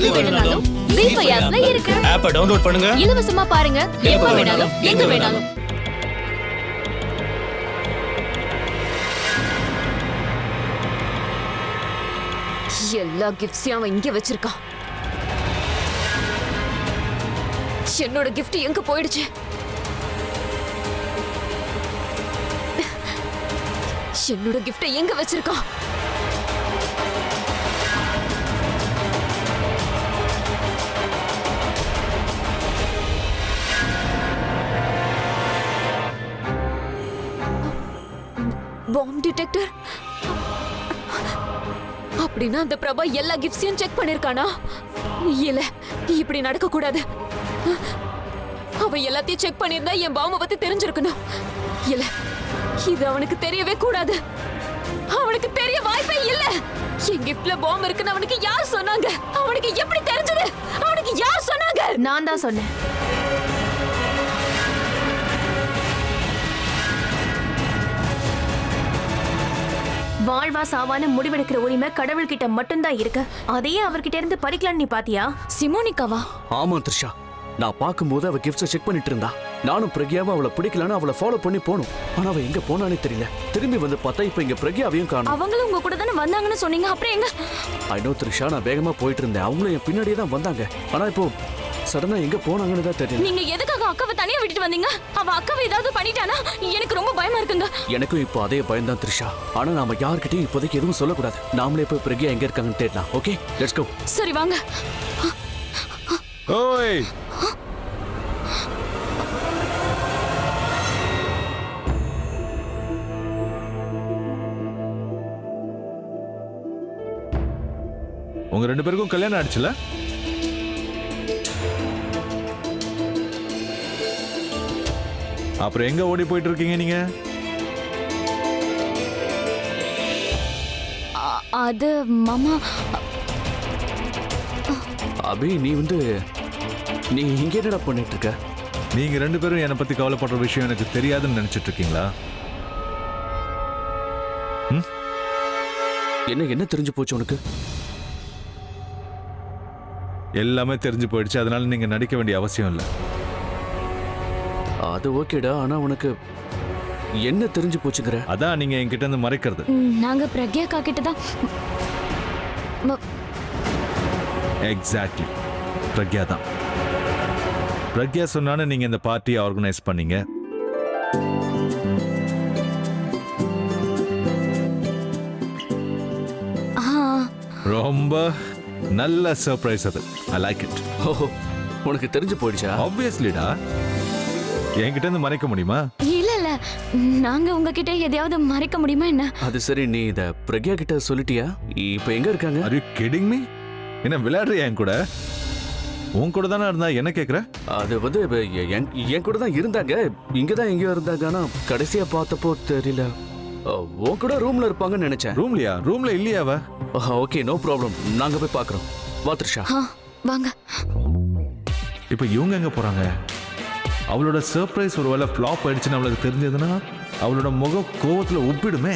எது வேணும்னாலும் ZEE5 ஆப்ல இருக்கு. ஆப்பை டவுன்லோட் பண்ணுங்க. இலவசமா பாருங்க. எப்ப வேணாலும் எங்க வேணாலும். எல்லா கிஃப்ட்ஸையும் அவன் இங்க வச்சிருக்கான். என்னோட கிஃப்ட் எங்க போயிடுச்சு? என்னோட கிஃப்ட் எங்க வச்சிருக்கான்? Bomb detector. அப்படின்னா அந்த பிரபா எல்லா கிஃப்ட்ஸையும் செக் பண்ணிருக்கானா? இல்ல, இப்படி நடக்க கூடாது. அவன் எல்லாத்தையும் செக் பண்ணிருந்தா என் பாம்ப பத்தி தெரிஞ்சிருக்கணும். இல்ல, இது அவனுக்கு தெரியவே கூடாது. அவனுக்கு தெரிய வாய்ப்பே இல்ல. என் கிஃப்ட்ல பாம் இருக்குன்னு அவனுக்கு யார் சொன்னாங்க? அவனுக்கு எப்படி தெரிஞ்சது? அவனுக்கு யார் சொன்னாங்க? நான் தான் சொன்னேன். வாழ்வா சாவான முடிவெடுக்கிற உரிமை கடவுள்கிட்ட மட்டும்தான் இருக்கு. அதையே அவர்கிட்ட இருந்து பறிக்கலான்னு நீ பாத்தியா? சிமோனிகாவா? ஆமா த்ரிஷா, நான் பார்க்கும்போது அவ கிஃப்ட்ஸை செக் பண்ணிட்டு இருந்தா. நானும் பிரக்யாவும் அவளை பிடிக்கலான்னு அவளை ஃபாலோ பண்ணி போனோம். ஆனா அவ எங்க போனானே தெரியல. திரும்பி வந்து பார்த்தா இப்ப இங்க பிரக்யாவையும் காணோம். அவங்களும் உங்க கூட தானே வந்தாங்கன்னு சொன்னீங்க, அப்புறம் எங்க? ஐ நோ த்ரிஷா, நான் வேகமா போயிட்டு இருந்தேன். அவங்களும் என் பின்னாடியே தான் வந்தாங்க. ஆனா இப்போ சடனா எங்க போனாங்கன்னு தான் தெரியல. நீங்க எதுக்காக அக்காவை தனியா விட்டுட்டு வந்தீங்க? அவ அக்காவை ஏதாவது பண்ணிட்டானா? எனக்கு ரொம்ப பயமா இருக்குங்க. எனக்கும் இப்போ அதே பயம் தான் த்ரிஷா. ஆனா நாம யார்கிட்டயும் இப்போதைக்கு எதுவும் சொல்லக்கூடாது. நாமளே போய் பிரக்யா எங்க இருக்காங்கன்னு தேடலாம். Okay, let's go. சரி வாங்க. ஓய், உங்க ரெண்டு பேருக்கும் கல்யாணம் ஆயிடுச்சுல? அப்புறம் எங்க ஓடி போயிட்டு இருக்கீங்க நீங்க? அது மாமா, அபி, நீ இங்க என்னடா பண்ணிட்டு இருக்க? நீங்க ரெண்டு பேரும் என்னை பத்தி கவலைப்படுற விஷயம் எனக்கு தெரியாதுன்னு நினைச்சிட்டு இருக்கீங்களா? என்ன தெரிஞ்சு போச்சு உனக்கு? எல்லாமே தெரிஞ்சு போயிடுச்சு. அதனால நீங்க நடிக்க வேண்டிய அவசியம் இல்லை. அது ஓகேடா, ஆனா உனக்கு என்ன தெரிஞ்சு போச்சுங்கிற? அதான் நீங்க என்கிட்ட இருந்து மறைக்கிறது. நாங்க பிரக்யா அக்கா கிட்ட தான். எக்ஸாக்ட்லி, பிரக்யா தான். பிரக்யா சொன்னானே நீங்க இந்த பார்ட்டியை ஆர்கனைஸ் பண்ணீங்க. ரொம்ப நல்ல சர்ப்ரைஸ் அது. I like it. ஓஹோ, உனக்கு தெரிஞ்சு போயிடுச்சா? ஆப்வியஸ்லிடா. என்கிட்ட இருந்து மறைக்க முடியுமா? இல்ல இல்ல, நாங்க உங்ககிட்ட எதையாவது மறைக்க முடியுமா என்ன? அது சரி, நீ இத பிரக்யா கிட்ட சொல்லிட்டியா? இப்ப எங்க இருக்காங்க? Are you kidding me? என்ன விளையாடுறியா என் கூட? உன் கூட தானே இருந்தா, என்ன கேக்குற? அது என் கூட தான் இருந்தாங்க. இங்கதான் எங்கேயோ இருந்தாங்க. ஆனா கடைசியா பார்த்தப்போ தெரியல. உன் கூட ரூம்ல இருப்பாங்கன்னு நினைச்சேன். ரூம்லயா? ரூம்ல இல்லையா அவ? Okay, no problem. நாங்க போய் பார்க்கறோம். வா த்ரிஷா. வாங்க. இப்போ இவங்க எங்க போறாங்க? அவளோட சர்ப்ரைஸ் ஒருவேளை ஃப்ளாப் ஆயிடுச்சுன்னு அவளுக்கு தெரிஞ்சதுன்னா அவளோட முகம் கோவத்துல உப்பிடுமே.